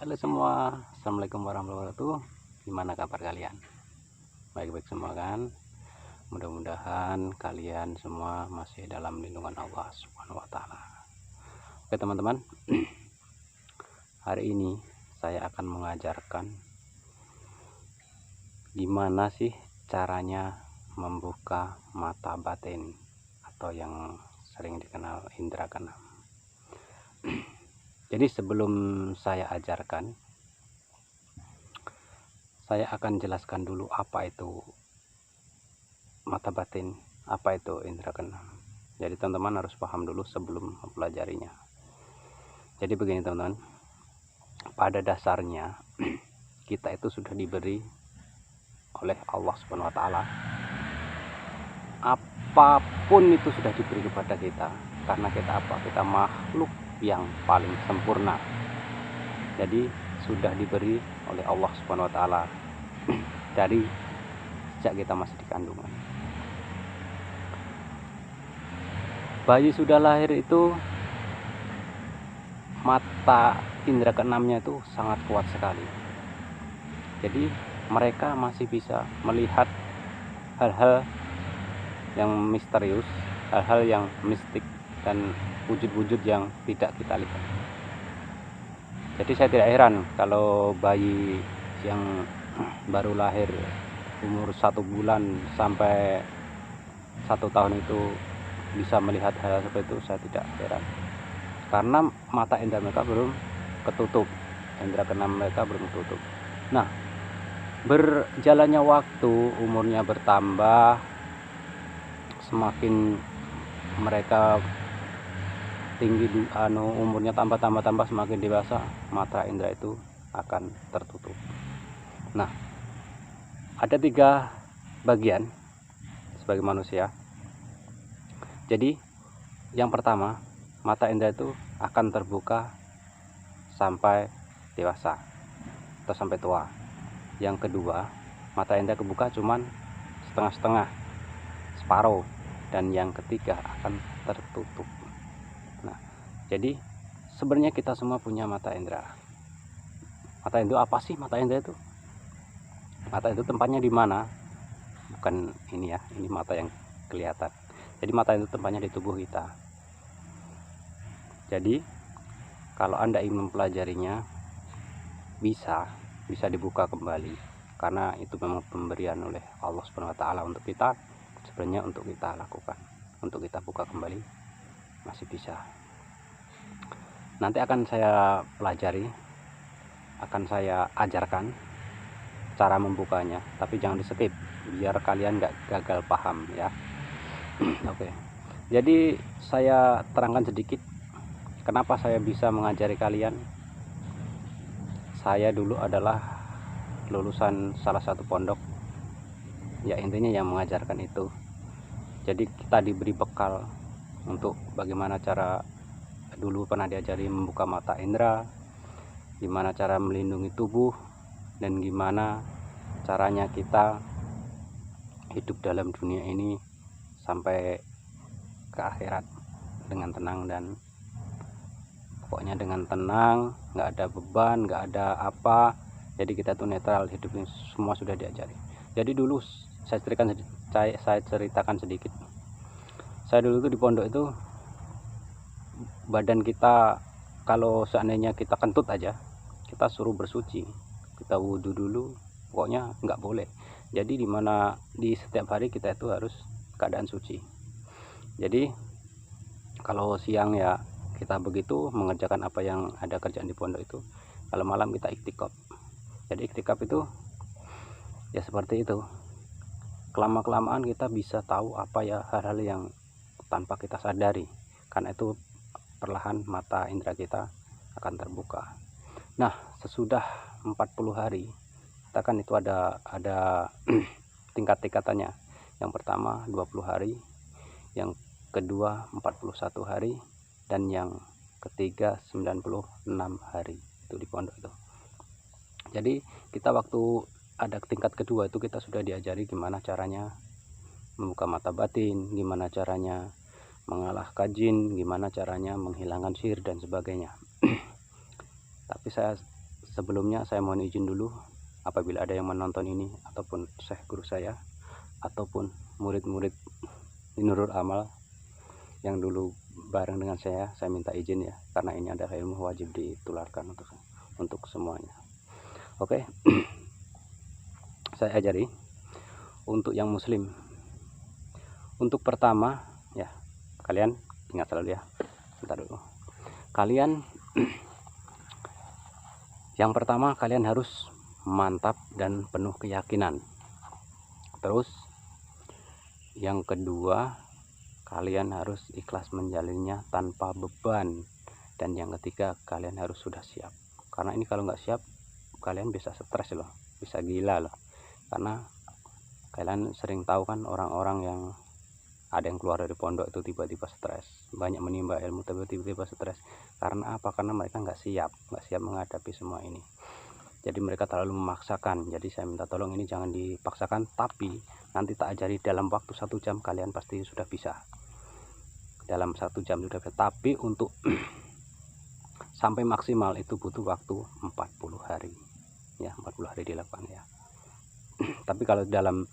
Halo semua, assalamualaikum warahmatullahi wabarakatuh. Gimana kabar kalian? Baik-baik semua kan? Mudah-mudahan kalian semua masih dalam lindungan Allah Subhanahu wa Ta'ala. Oke teman-teman, hari ini saya akan mengajarkan gimana sih caranya membuka mata batin atau yang sering dikenal indera keenam. Jadi sebelum saya ajarkan, saya akan jelaskan dulu apa itu mata batin, apa itu indera keenam. Jadi teman-teman harus paham dulu sebelum mempelajarinya. Jadi begini teman-teman, pada dasarnya kita itu sudah diberi oleh Allah Subhanahu wa Ta'ala, apapun itu sudah diberi kepada kita, karena kita apa? Kita makhluk yang paling sempurna. Jadi sudah diberi oleh Allah Subhanahu wa Ta'ala dari sejak kita masih di kandungan. Bayi sudah lahir itu mata indera keenamnya itu sangat kuat sekali. Jadi mereka masih bisa melihat hal-hal yang misterius, hal-hal yang mistik, dan wujud-wujud yang tidak kita lihat. Jadi saya tidak heran kalau bayi yang baru lahir umur 1 bulan sampai 1 tahun itu bisa melihat hal seperti itu. Saya tidak heran karena mata indera mereka belum ketutup, indera keenam mereka belum ketutup. Nah, berjalannya waktu, umurnya bertambah, semakin mereka tinggi, umurnya tambah semakin dewasa, mata indera itu akan tertutup. Nah, ada 3 bagian sebagai manusia. Jadi yang pertama, mata indera itu akan terbuka sampai dewasa atau sampai tua. Yang kedua, mata indera kebuka cuman setengah-setengah, separuh. Dan yang ketiga akan tertutup. Nah, jadi sebenarnya kita semua punya mata indera. Mata indera apa sih mata indera itu? Mata itu tempatnya di mana? Bukan ini ya, ini mata yang kelihatan. Jadi mata itu tempatnya di tubuh kita. Jadi kalau Anda ingin mempelajarinya, bisa dibuka kembali, karena itu memang pemberian oleh Allah Subhanahu wa Ta'ala untuk kita. Sebenarnya untuk kita lakukan, untuk kita buka kembali masih bisa. Nanti akan saya pelajari, akan saya ajarkan cara membukanya, tapi jangan di skip biar kalian nggak gagal paham ya. Oke, jadi saya terangkan sedikit kenapa saya bisa mengajari kalian. Saya dulu adalah lulusan salah satu pondok, ya intinya yang mengajarkan itu. Jadi kita diberi bekal untuk bagaimana cara, dulu pernah diajari membuka mata indera, gimana cara melindungi tubuh, dan gimana caranya kita hidup dalam dunia ini sampai ke akhirat dengan tenang, dan pokoknya dengan tenang, nggak ada beban, nggak ada apa. Jadi kita tuh netral, hidup ini semua sudah diajari. Jadi dulu saya ceritakan sedikit. Saya dulu tuh di pondok itu, badan kita kalau seandainya kita kentut aja, kita suruh bersuci, kita wudhu dulu, pokoknya nggak boleh. Jadi dimana di setiap hari kita itu harus keadaan suci. Jadi kalau siang ya kita begitu mengerjakan apa yang ada kerjaan di pondok itu, kalau malam kita iktikaf. Jadi iktikaf itu ya seperti itu, kelama-kelamaan kita bisa tahu apa ya hal-hal yang tanpa kita sadari, karena itu perlahan mata indera kita akan terbuka. Nah, sesudah 40 hari, katakan itu ada tingkat-tingkatannya. Yang pertama 20 hari, yang kedua 41 hari, dan yang ketiga 96 hari itu di pondok itu. Jadi kita waktu ada tingkat kedua itu kita sudah diajari gimana caranya membuka mata batin, gimana caranya mengalahkan jin, gimana caranya menghilangkan sihir dan sebagainya. Tapi sebelumnya saya mohon izin dulu apabila ada yang menonton ini ataupun syekh guru saya ataupun murid-murid Nurul Amal yang dulu bareng dengan saya minta izin ya, karena ini adalah ilmu wajib ditularkan untuk semuanya. Oke. Saya ajari untuk yang muslim. Untuk pertama ya, kalian ingat selalu ya, bentar dulu. Kalian yang pertama kalian harus mantap dan penuh keyakinan. Terus yang kedua, kalian harus ikhlas menjalinnya tanpa beban. Dan yang ketiga, kalian harus sudah siap. Karena ini kalau nggak siap, kalian bisa stres loh, bisa gila loh. Karena kalian sering tahu kan orang-orang yang ada yang keluar dari pondok itu tiba-tiba stres, banyak menimba ilmu tapi tiba-tiba stres. Karena apa? Karena mereka nggak siap menghadapi semua ini. Jadi mereka terlalu memaksakan. Jadi saya minta tolong ini jangan dipaksakan, tapi nanti tak ajari dalam waktu 1 jam kalian pasti sudah bisa. Dalam 1 jam sudah bisa. Tapi untuk sampai maksimal itu butuh waktu 40 hari. Ya, 40 hari dilakukan ya. Tapi kalau dalam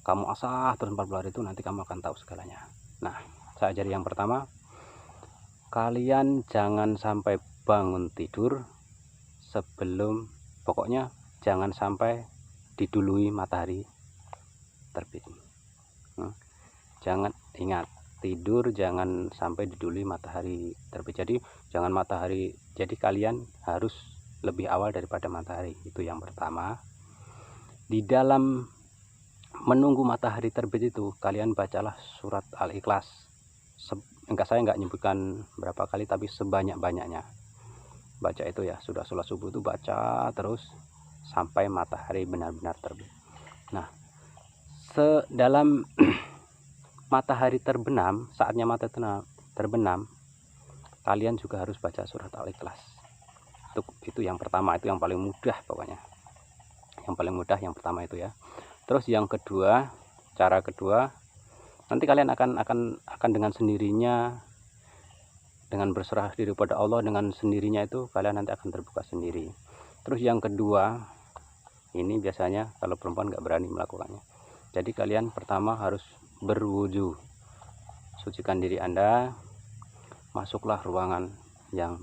kamu asah terus 40 hari itu nanti kamu akan tahu segalanya. Nah, saya ajari yang pertama, kalian jangan sampai bangun tidur sebelum, pokoknya jangan sampai didului matahari terbit. Jangan, ingat, tidur jangan sampai didului matahari terbit. Jadi jangan matahari, jadi kalian harus lebih awal daripada matahari. Itu yang pertama. Di dalam menunggu matahari terbit itu kalian bacalah surat Al-Ikhlas. Enggak, saya nggak nyebutkan berapa kali, tapi sebanyak-banyaknya baca itu ya. Sudah sholat subuh itu baca terus sampai matahari benar-benar terbit. Nah, dalam matahari terbenam, saatnya matahari terbenam, kalian juga harus baca surat Al-Ikhlas. Itu yang pertama, itu yang paling mudah pokoknya. Yang paling mudah yang pertama itu ya. Terus yang kedua, cara kedua, nanti kalian akan dengan sendirinya, dengan berserah diri pada Allah, dengan sendirinya itu kalian nanti akan terbuka sendiri. Terus yang kedua, ini biasanya kalau perempuan nggak berani melakukannya. Jadi kalian pertama harus berwudu, sucikan diri Anda, masuklah ruangan yang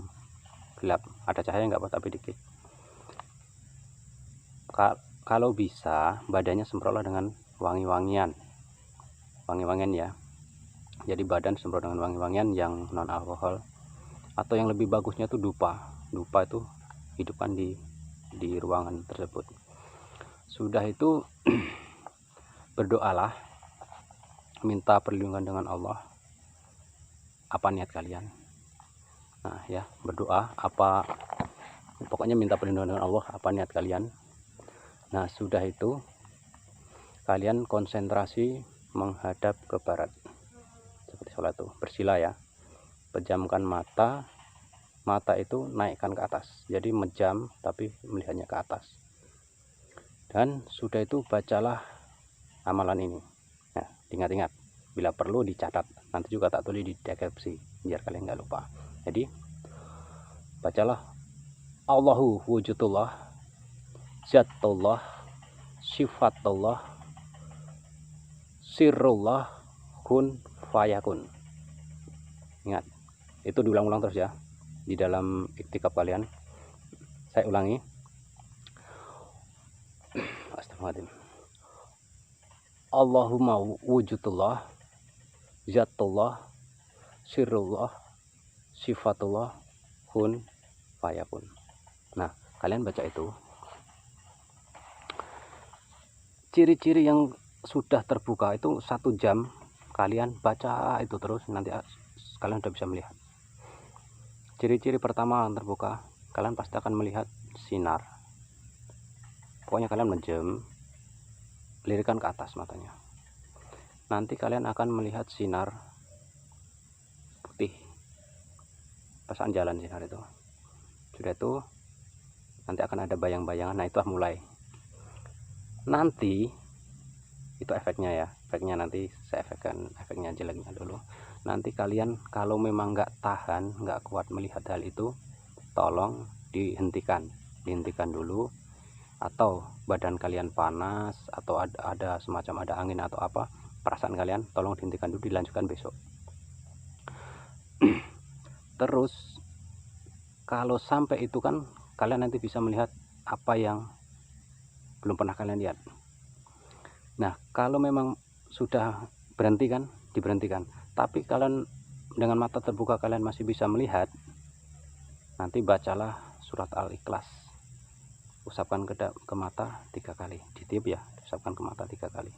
gelap, ada cahaya nggak apa, tapi dikit. Kalau bisa badannya semprotlah dengan wangi-wangian ya. Jadi badan semprot dengan wangi-wangian yang non alkohol, atau yang lebih bagusnya itu dupa itu hidupkan di ruangan tersebut. Sudah itu berdoalah, minta perlindungan dengan Allah. Apa niat kalian? Nah ya, berdoa apa, pokoknya minta perlindungan dengan Allah, apa niat kalian. Nah sudah itu kalian konsentrasi menghadap ke barat seperti sholat tuh, bersila ya. Pejamkan mata itu naikkan ke atas, jadi menjam tapi melihatnya ke atas. Dan sudah itu bacalah amalan ini. Nah, ingat-ingat, bila perlu dicatat, nanti juga tak tulis di deskripsi biar kalian nggak lupa. Jadi bacalah Allahu wujudullah, zatullah, sifatullah, sirrullah, kun fayakun. Ingat, itu diulang-ulang terus ya di dalam iktikaf kalian. Saya ulangi. Astagfirullahaladzim. Allahumma wujudullah, zatullah, sirrullah, sifatullah, kun fayakun. Nah, kalian baca itu. Ciri-ciri yang sudah terbuka itu 1 jam kalian baca itu terus, nanti kalian sudah bisa melihat. Ciri-ciri pertama yang terbuka, kalian pasti akan melihat sinar. Pokoknya kalian menjem, lirikan ke atas matanya. Nanti kalian akan melihat sinar putih, perasaan jalan sinar itu. Sudah itu nanti akan ada bayang-bayangan. Nah itu mulai. Nanti itu efeknya ya, efeknya nanti saya efeknya jeleknya dulu. Nanti kalian kalau memang nggak tahan, nggak kuat melihat hal itu, tolong dihentikan. dihentikan dulu, atau badan kalian panas atau ada semacam ada angin atau apa, perasaan kalian tolong dihentikan dulu, dilanjutkan besok. Terus kalau sampai itu kan kalian nanti bisa melihat apa yang belum pernah kalian lihat. Nah, kalau memang sudah berhenti kan, diberhentikan. Tapi kalian dengan mata terbuka kalian masih bisa melihat, nanti bacalah surat Al-Ikhlas. Usapkan ke mata 3 kali, ditiup ya, usapkan ke mata 3 kali.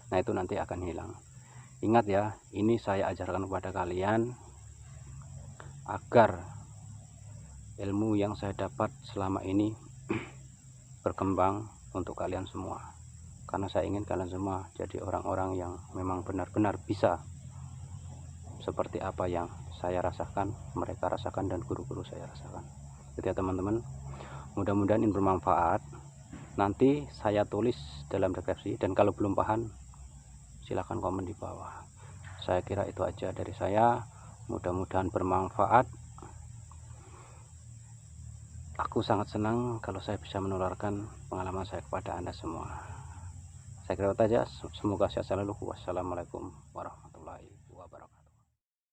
Nah, itu nanti akan hilang. Ingat ya, ini saya ajarkan kepada kalian agar ilmu yang saya dapat selama ini berkembang untuk kalian semua. Karena saya ingin kalian semua jadi orang-orang yang memang benar-benar bisa seperti apa yang saya rasakan, mereka rasakan, dan guru-guru saya rasakan. Jadi ya teman-teman, mudah-mudahan ini bermanfaat. Nanti saya tulis dalam deskripsi, dan kalau belum paham silahkan komen di bawah. Saya kira itu aja dari saya, mudah-mudahan bermanfaat. Aku sangat senang kalau saya bisa menularkan pengalaman saya kepada Anda semua. Saya kira itu aja, semoga sehat selalu. Wassalamualaikum warahmatullahi wabarakatuh.